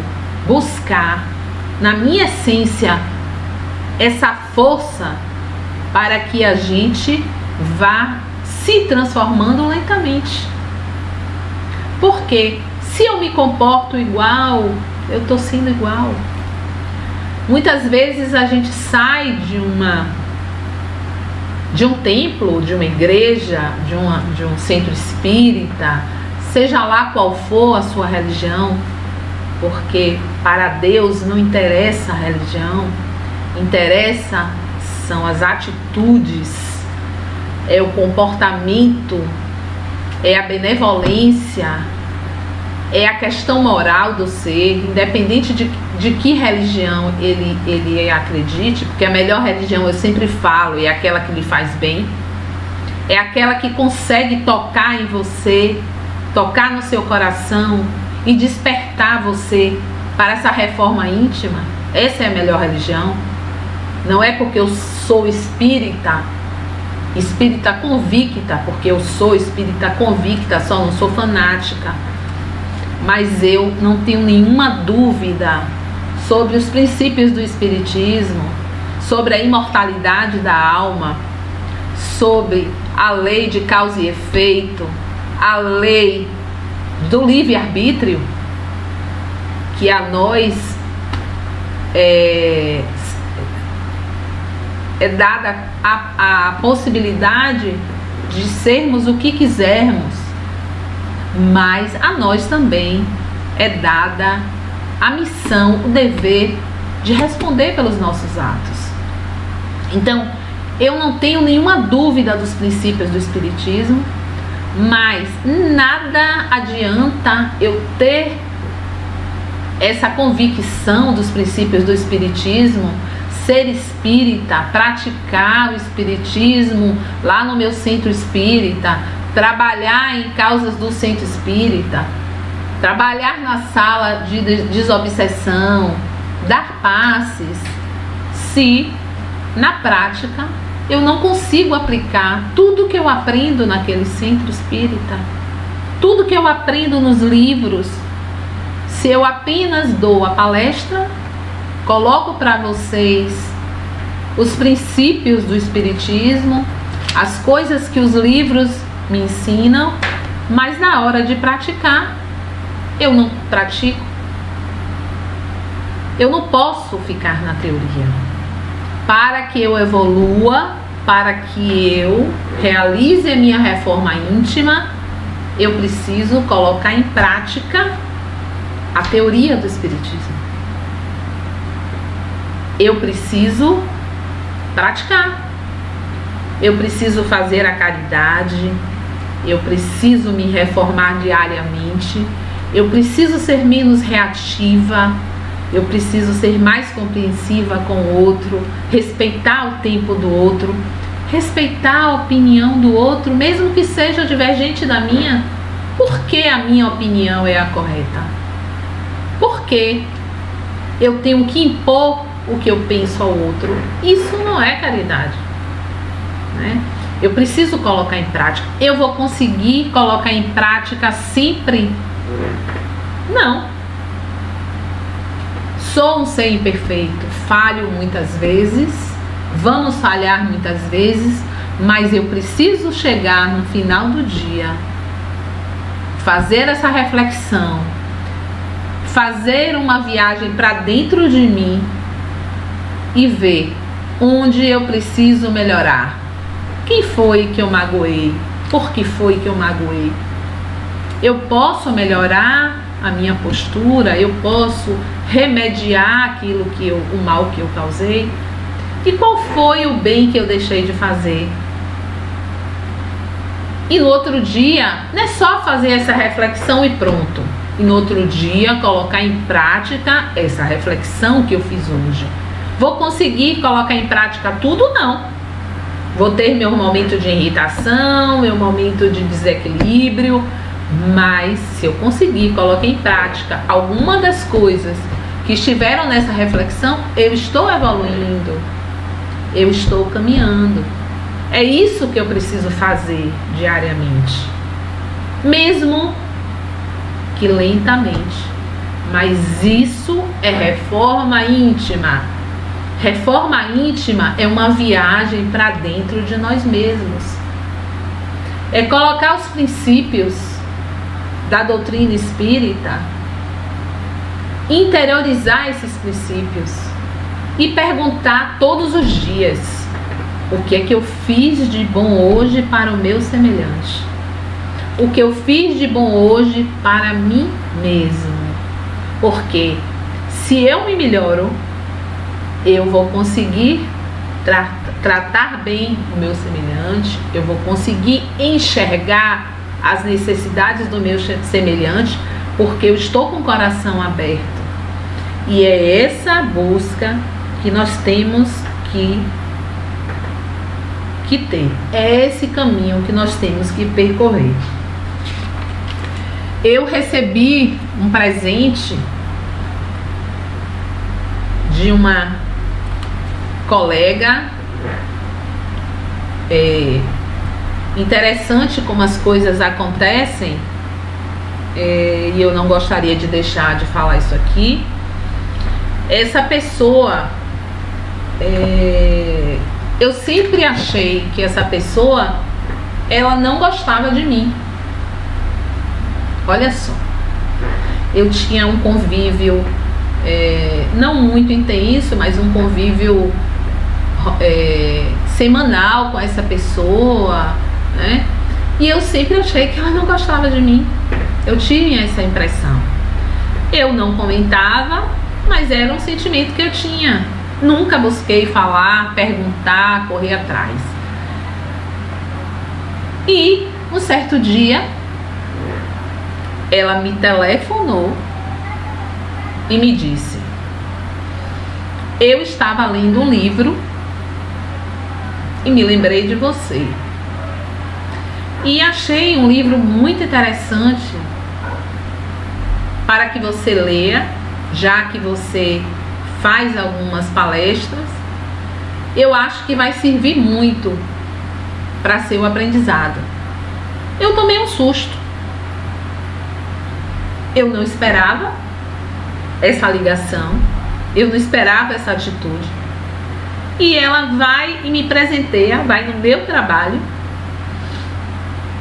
buscar na minha essência essa força para que a gente vá se transformando lentamente. Porque se eu me comporto igual, eu estou sendo igual. Muitas vezes a gente sai de um templo, de uma igreja, de um centro espírita, seja lá qual for a sua religião, porque para Deus não interessa a religião, interessa são as atitudes, é o comportamento, é a benevolência, é a questão moral do ser, independente de que religião ele acredite, porque a melhor religião, eu sempre falo, é aquela que lhe faz bem, é aquela que consegue tocar em você, tocar no seu coração e despertar você para essa reforma íntima. Essa é a melhor religião. Não é porque eu sou espírita convicta, porque eu sou espírita convicta, só não sou fanática, mas eu não tenho nenhuma dúvida sobre os princípios do espiritismo, sobre a imortalidade da alma, sobre a lei de causa e efeito, a lei do livre-arbítrio, que a nós é dada a possibilidade de sermos o que quisermos, mas a nós também é dada a missão, o dever de responder pelos nossos atos. Então, eu não tenho nenhuma dúvida dos princípios do espiritismo, mas nada adianta eu ter essa convicção dos princípios do espiritismo, ser espírita, praticar o espiritismo lá no meu centro espírita, trabalhar em causas do centro espírita, trabalhar na sala de desobsessão, dar passes, se na prática eu não consigo aplicar tudo que eu aprendo naquele centro espírita, tudo que eu aprendo nos livros. Se eu apenas dou a palestra, coloco para vocês os princípios do Espiritismo, as coisas que os livros me ensinam, mas na hora de praticar, eu não pratico. Eu não posso ficar na teoria. Para que eu evolua, para que eu realize a minha reforma íntima, eu preciso colocar em prática a teoria do Espiritismo. Eu preciso praticar. Eu preciso fazer a caridade. Eu preciso me reformar diariamente. Eu preciso ser menos reativa. Eu preciso ser mais compreensiva com o outro, respeitar o tempo do outro, respeitar a opinião do outro, mesmo que seja divergente da minha. Por que a minha opinião é a correta? Por que eu tenho que impor o que eu penso ao outro? Isso não é caridade, né? Eu preciso colocar em prática. Eu vou conseguir colocar em prática sempre? Não. Sou um ser imperfeito, falho muitas vezes, vamos falhar muitas vezes, mas eu preciso chegar no final do dia, fazer essa reflexão, fazer uma viagem para dentro de mim e ver onde eu preciso melhorar. Quem foi que eu magoei? Por que foi que eu magoei? Eu posso melhorar a minha postura, eu posso remediar aquilo que o mal que eu causei? E qual foi o bem que eu deixei de fazer? E no outro dia, não é só fazer essa reflexão e pronto. E no outro dia, colocar em prática essa reflexão que eu fiz hoje. Vou conseguir colocar em prática tudo? Não. Vou ter meu momento de irritação, meu momento de desequilíbrio, mas se eu conseguir colocar em prática alguma das coisas que estiveram nessa reflexão, eu estou evoluindo, eu estou caminhando. É isso que eu preciso fazer diariamente, mesmo que lentamente, mas isso é reforma íntima. Reforma íntima é uma viagem para dentro de nós mesmos, é colocar os princípios da doutrina espírita, interiorizar esses princípios e perguntar todos os dias: o que é que eu fiz de bom hoje para o meu semelhante? O que eu fiz de bom hoje para mim mesmo? Porque se eu me melhoro, eu vou conseguir tratar bem o meu semelhante, eu vou conseguir enxergar as necessidades do meu semelhante, porque eu estou com o coração aberto. E é essa busca que nós temos que ter. É esse caminho que nós temos que percorrer. Eu recebi um presente de uma colega. Interessante como as coisas acontecem, e eu não gostaria de deixar de falar isso aqui. Essa pessoa, eu sempre achei que essa pessoa, ela não gostava de mim. Olha só, eu tinha um convívio, não muito intenso, mas um convívio semanal com essa pessoa, né? E eu sempre achei que ela não gostava de mim. Eu tinha essa impressão. Eu não comentava, mas era um sentimento que eu tinha. Nunca busquei falar, perguntar, correr atrás. E um certo dia, ela me telefonou e me disse: eu estava lendo um livro e me lembrei de você. E achei um livro muito interessante para que você leia, já que você faz algumas palestras. Eu acho que vai servir muito para seu aprendizado. Eu tomei um susto. Eu não esperava essa ligação, eu não esperava essa atitude. e ela vai e me presenteia, vai no meu trabalho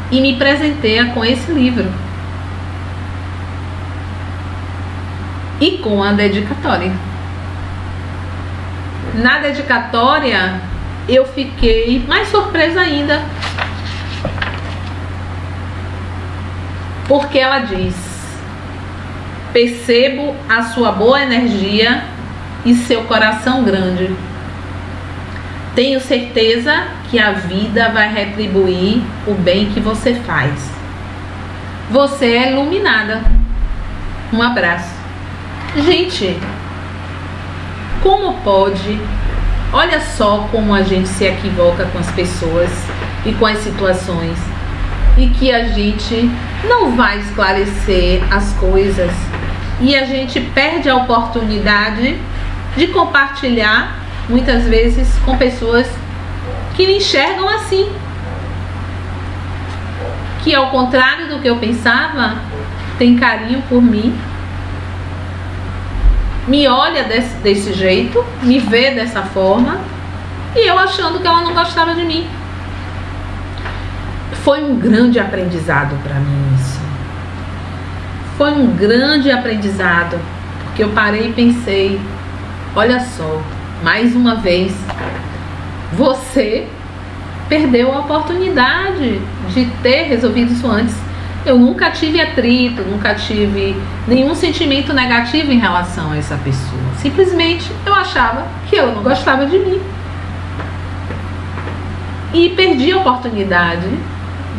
e me presenteia com esse livro e com a dedicatória. Na dedicatória eu fiquei mais surpresa ainda, porque ela diz: percebo a sua boa energia e seu coração grande. Tenho certeza que a vida vai retribuir o bem que você faz. Você é iluminada. Um abraço. Gente, como pode? Olha só como a gente se equivoca com as pessoas e com as situações, e que a gente não vai esclarecer as coisas, e a gente perde a oportunidade de compartilhar muitas vezes com pessoas que me enxergam assim, que ao contrário do que eu pensava, tem carinho por mim, me olha desse jeito, me vê dessa forma, e eu achando que ela não gostava de mim. Foi um grande aprendizado para mim isso. Foi um grande aprendizado, porque eu parei e pensei: olha só, mais uma vez, você perdeu a oportunidade de ter resolvido isso antes. Eu nunca tive atrito, nunca tive nenhum sentimento negativo em relação a essa pessoa. Simplesmente eu achava que ela não gostava de mim. E perdi a oportunidade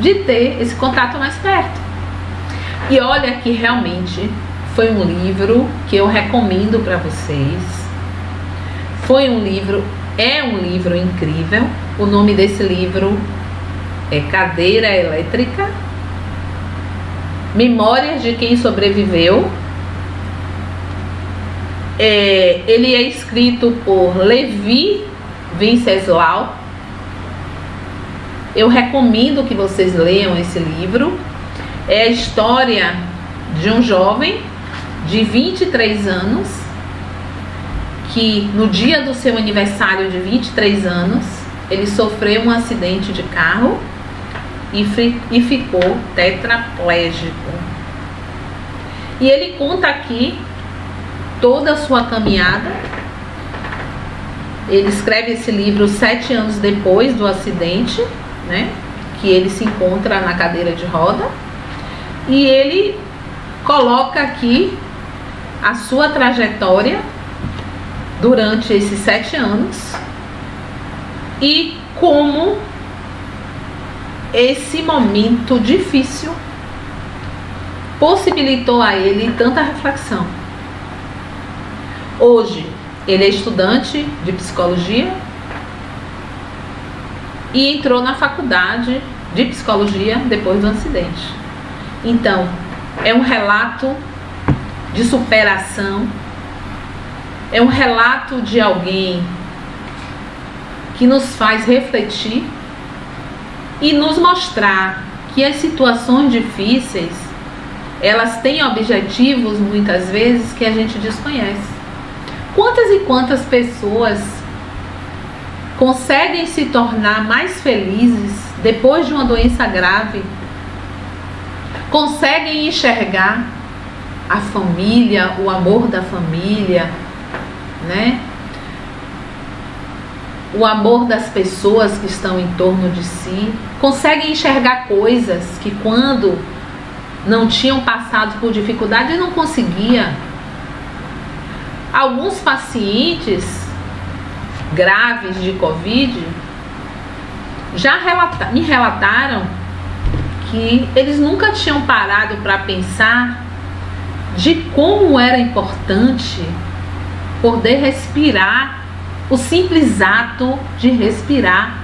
de ter esse contato mais perto. E olha que realmente foi um livro que eu recomendo para vocês. Foi um livro, é um livro incrível. O nome desse livro é Cadeira Elétrica, Memórias de Quem Sobreviveu. Ele é escrito por Levi Venceslau. Eu recomendo que vocês leiam esse livro. É a história de um jovem de 23 anos que no dia do seu aniversário de 23 anos ele sofreu um acidente de carro e ficou tetraplégico. E ele conta aqui toda a sua caminhada. Ele escreve esse livro 7 anos depois do acidente, né, que ele se encontra na cadeira de roda, e ele coloca aqui a sua trajetória durante esses 7 anos e como esse momento difícil possibilitou a ele tanta reflexão. Hoje ele é estudante de psicologia e entrou na faculdade de psicologia depois do acidente. Então, é um relato de superação, é um relato de alguém que nos faz refletir e nos mostrar que as situações difíceis, elas têm objetivos muitas vezes que a gente desconhece. Quantas e quantas pessoas conseguem se tornar mais felizes depois de uma doença grave, conseguem enxergar a família, o amor da família, né? O amor das pessoas que estão em torno de si, conseguem enxergar coisas que quando não tinham passado por dificuldade não conseguia. Alguns pacientes graves de Covid já me relataram que eles nunca tinham parado para pensar de como era importante poder respirar, o simples ato de respirar,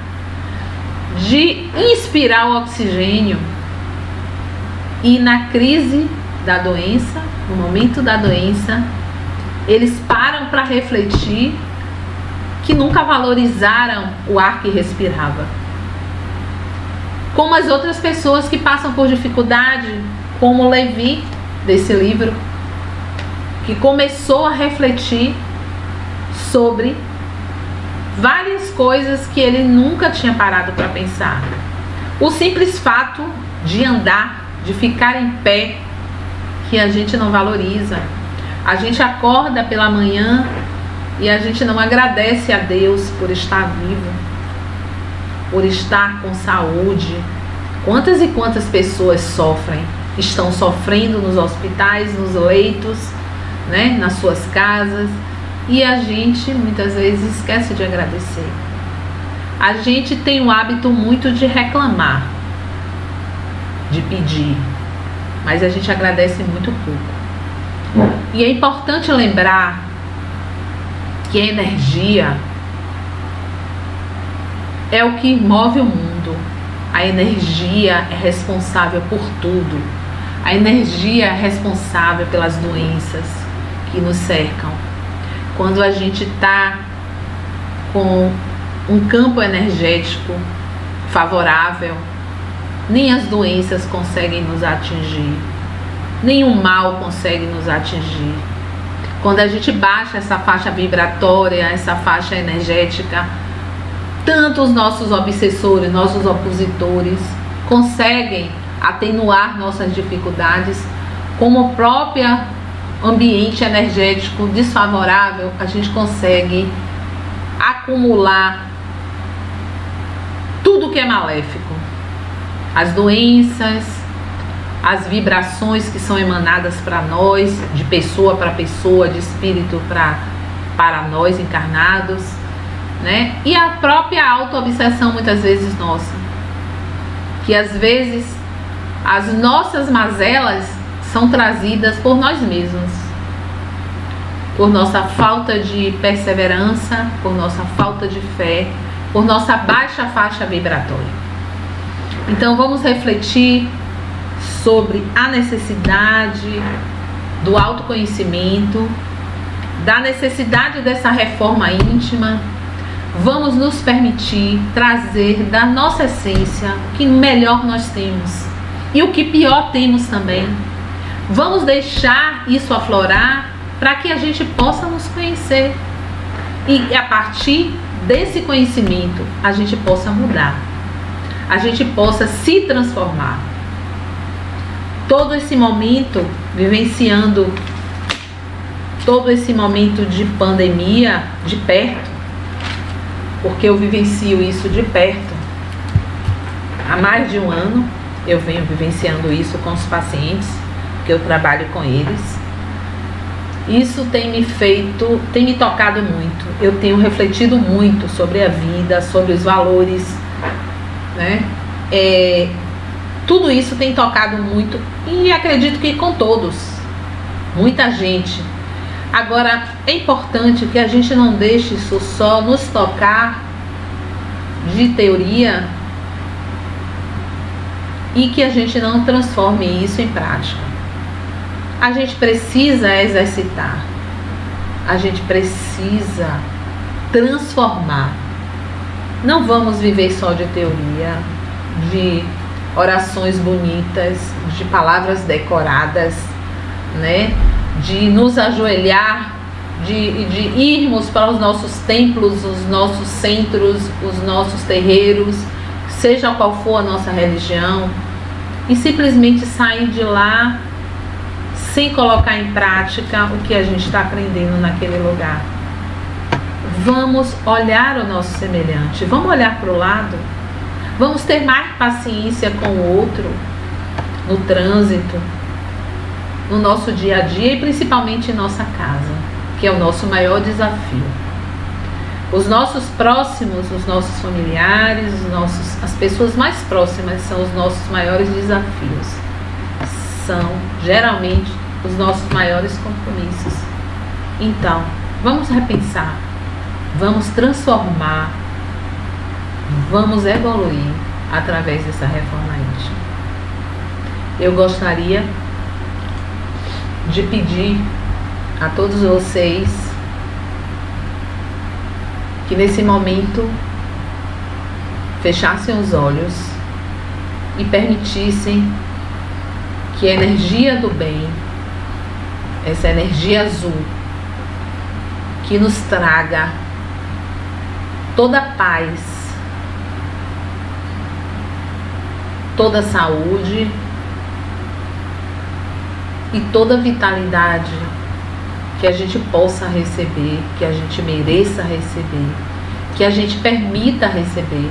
de inspirar o oxigênio. E na crise da doença, no momento da doença, eles param para refletir que nunca valorizaram o ar que respirava. Como as outras pessoas que passam por dificuldade, como o Levi desse livro, que começou a refletir sobre várias coisas que ele nunca tinha parado para pensar. O simples fato de andar, de ficar em pé, que a gente não valoriza. A gente acorda pela manhã e a gente não agradece a Deus por estar vivo, por estar com saúde. Quantas e quantas pessoas sofrem, estão sofrendo nos hospitais, nos leitos, né, nas suas casas, e a gente muitas vezes esquece de agradecer. A gente tem o hábito muito de reclamar, de pedir, mas a gente agradece muito pouco. E é importante lembrar que a energia é o que move o mundo. A energia é responsável por tudo. A energia é responsável pelas doenças que nos cercam. Quando a gente está com um campo energético favorável, nem as doenças conseguem nos atingir, nem o mal consegue nos atingir. Quando a gente baixa essa faixa vibratória, essa faixa energética, tanto os nossos obsessores, nossos opositores conseguem atenuar nossas dificuldades, como o próprio ambiente energético desfavorável, a gente consegue acumular tudo que é maléfico. As doenças, as vibrações que são emanadas para nós, de pessoa para pessoa, de espírito para nós encarnados, né? E a própria auto-obsessão muitas vezes nossa, que às vezes as nossas mazelas são trazidas por nós mesmos, por nossa falta de perseverança, por nossa falta de fé, por nossa baixa faixa vibratória. Então vamos refletir sobre a necessidade do autoconhecimento, da necessidade dessa reforma íntima. Vamos nos permitir trazer da nossa essência o que melhor nós temos e o que pior temos também. Vamos deixar isso aflorar para que a gente possa nos conhecer e a partir desse conhecimento a gente possa mudar, a gente possa se transformar. Todo esse momento, vivenciando todo esse momento de pandemia de perto, porque eu vivencio isso de perto há mais de um ano. Eu venho vivenciando isso com os pacientes, que eu trabalho com eles. Isso tem me tocado muito. Eu tenho refletido muito sobre a vida, sobre os valores, né? Tudo isso tem tocado muito e acredito que com todos, muita gente. Agora, é importante que a gente não deixe isso só nos tocar de teoria e que a gente não transforme isso em prática. A gente precisa exercitar, a gente precisa transformar. Não vamos viver só de teoria, de orações bonitas, de palavras decoradas, né? De nos ajoelhar, de irmos para os nossos templos, os nossos centros, os nossos terreiros, seja qual for a nossa religião, e simplesmente sair de lá sem colocar em prática o que a gente está aprendendo naquele lugar. Vamos olhar o nosso semelhante, vamos olhar para o lado, vamos ter mais paciência com o outro, no trânsito, no nosso dia a dia e principalmente em nossa casa, que é o nosso maior desafio. Os nossos próximos, os nossos familiares, as pessoas mais próximas são os nossos maiores desafios. São geralmente os nossos maiores compromissos. Então, vamos repensar, vamos transformar, vamos evoluir através dessa reforma íntima. Eu gostaria de pedir a todos vocês que nesse momento fechassem os olhos e permitissem que a energia do bem, essa energia azul, que nos traga toda paz, toda saúde e toda vitalidade que a gente possa receber, que a gente mereça receber, que a gente permita receber,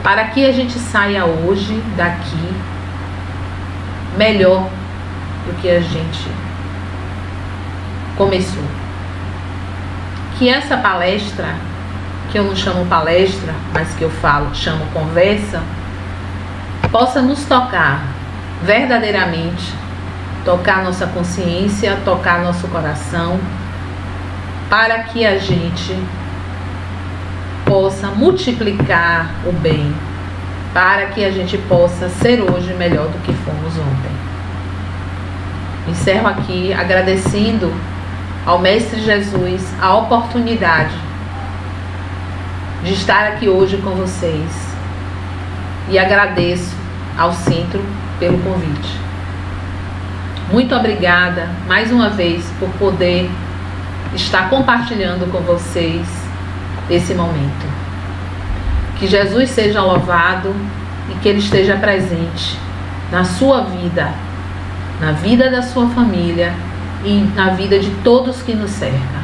para que a gente saia hoje daqui melhor do que a gente começou. Que essa palestra, que eu não chamo palestra, mas que eu chamo conversa, possa nos tocar verdadeiramente, tocar nossa consciência, tocar nosso coração, para que a gente possa multiplicar o bem, para que a gente possa ser hoje melhor do que fomos ontem. Encerro aqui agradecendo ao Mestre Jesus a oportunidade de estar aqui hoje com vocês e agradeço ao Centro pelo convite. Muito obrigada mais uma vez por poder estar compartilhando com vocês esse momento. Que Jesus seja louvado e que Ele esteja presente na sua vida, na vida da sua família e na vida de todos que nos cercam.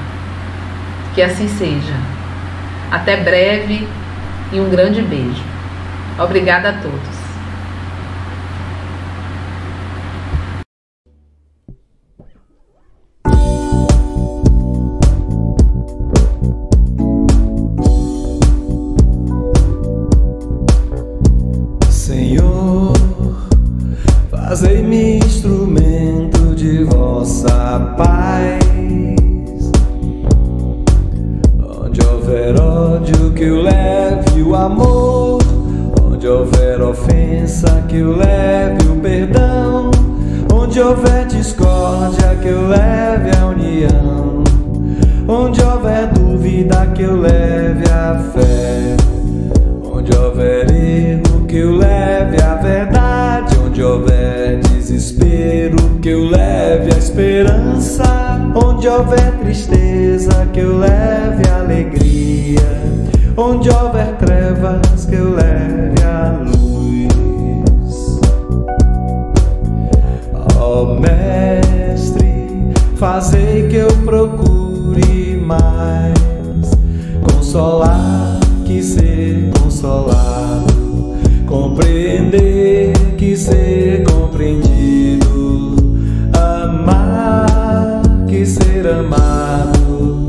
Que assim seja. Até breve e um grande beijo. Obrigada a todos. Senhor, fazei-me instrumento de vossa paz. Onde houver ódio, que eu leve o amor. Onde houver ofensa, que eu leve o perdão. Onde houver discórdia, que eu leve a união. Onde houver dúvida, que eu leve a fé. Onde houver erro, que eu leve a verdade. Onde houver desespero, que eu leve a esperança. Onde houver tristeza, que eu leve a alegria. Onde houver trevas, que eu leve a luz. Ó Mestre, fazei que eu procure mais consolar que ser consolado, compreender que ser compreendido, amar que ser amado,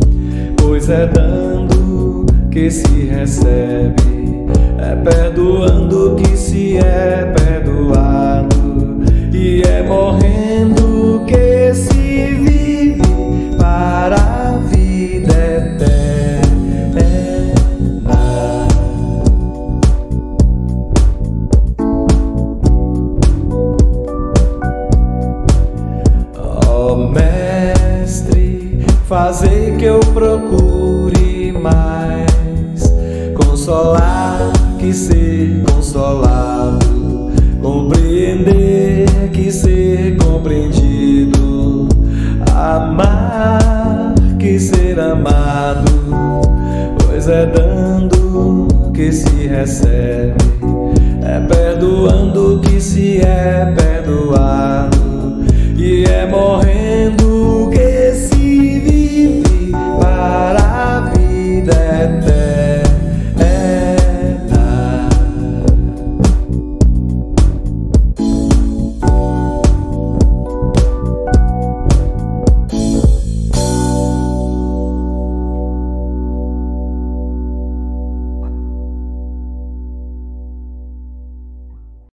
pois é dando que se recebe, é perdoando que se é perdoado, e é morrendo que se vive para a vida eterna. Mestre, fazei que eu procure mais consolar que ser consolado, compreender que ser compreendido, amar que ser amado, pois é dando que se recebe, é perdoando que se é perdoado, e é morrendo